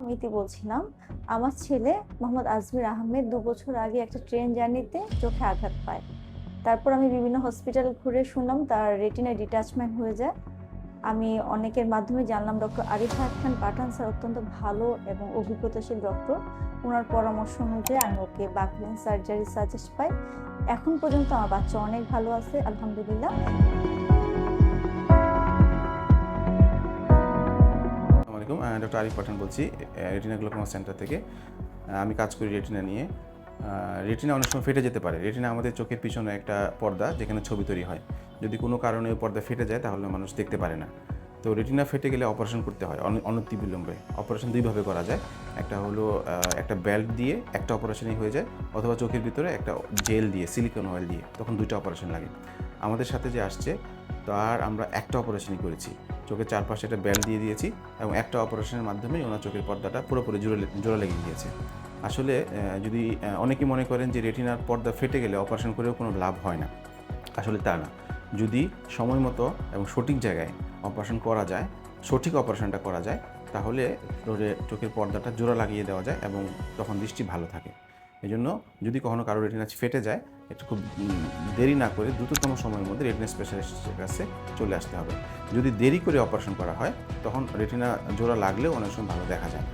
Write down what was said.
মিতি বলছিলাম। আমার ছেলে মোহাম্মদ আজমির আহমেদ ২ বছর আগে একটা ট্রেন জার্নিতে চোখে আঘাত পায়। তারপর আমি বিভিন্ন হসপিটাল ঘুরে শুনলাম তার রেটিনায় ডিটাচমেন্ট হয়ে যায়। আমি অনেকের মাধ্যমে জানলাম ডক্টর আরিফ হায়াত খান পাঠান স্যার অত্যন্ত ভালো এবং অভিজ্ঞতাশীল ডক্টর। উনার পরামর্শ অনুযায়ী আমি ওকে বাকলেন্স সার্জারি সাজেস্ট পাই। এখন পর্যন্ত আমার বাচ্চা অনেক ভালো আছে আলহামদুলিল্লাহ। আসসালামু আলাইকুম, ডক্টর আরিফ পাঠান বলছি রেটিনা গ্লোকোমা সেন্টার থেকে। আমি কাজ করি রেটিনা নিয়ে। রেটিনা অনেক সময় ফেটে যেতে পারে। রেটিনা আমাদের চোখের পিছনে একটা পর্দা, যেখানে ছবি তৈরি হয়। যদি কোনো কারণে ওই পর্দা ফেটে যায় তাহলে মানুষ দেখতে পারে না। তো রেটিনা ফেটে গেলে অপারেশন করতে হয় অনতিবিলম্বে। অপারেশন দুইভাবে করা যায়। একটা হলো একটা বেল্ট দিয়ে একটা অপারেশনই হয়ে যায়, অথবা চোখের ভিতরে একটা জেল দিয়ে, সিলিকন অয়েল দিয়ে, তখন 2টা অপারেশন লাগে। আমাদের সাথে যে আসছে তার আমরা একটা অপারেশনই করেছি। চোখের চারপাশে একটা বেল্ট দিয়ে দিয়েছি এবং একটা অপারেশনের মাধ্যমেই ওনার চোখের পর্দাটা পুরোপুরি জোড়া লেগে গিয়েছে। আসলে যদি অনেকেই মনে করেন যে রেটিনার পর্দা ফেটে গেলে অপারেশন করেও কোনো লাভ হয় না। আসলে তা না। যদি সময় মতো এবং সঠিক জায়গায় অপারেশন করা যায়, সঠিক অপারেশনটা করা যায়, তাহলে চোখের পর্দাটা জোড়া লাগিয়ে দেওয়া যায় এবং তখন দৃষ্টি ভালো থাকে। এজন্য যদি কখনো কারো রেটিনা ফেটে যায়, এটা খুব দেরি না করে দ্রুততম সময়ের মধ্যে রেটিনা স্পেশালিস্টের কাছে চলে আসতে হবে। যদি দেরি করে অপারেশন করা হয়, তখন রেটিনা জোড়া লাগলেও অনেক সময় ভালো দেখা যায় না।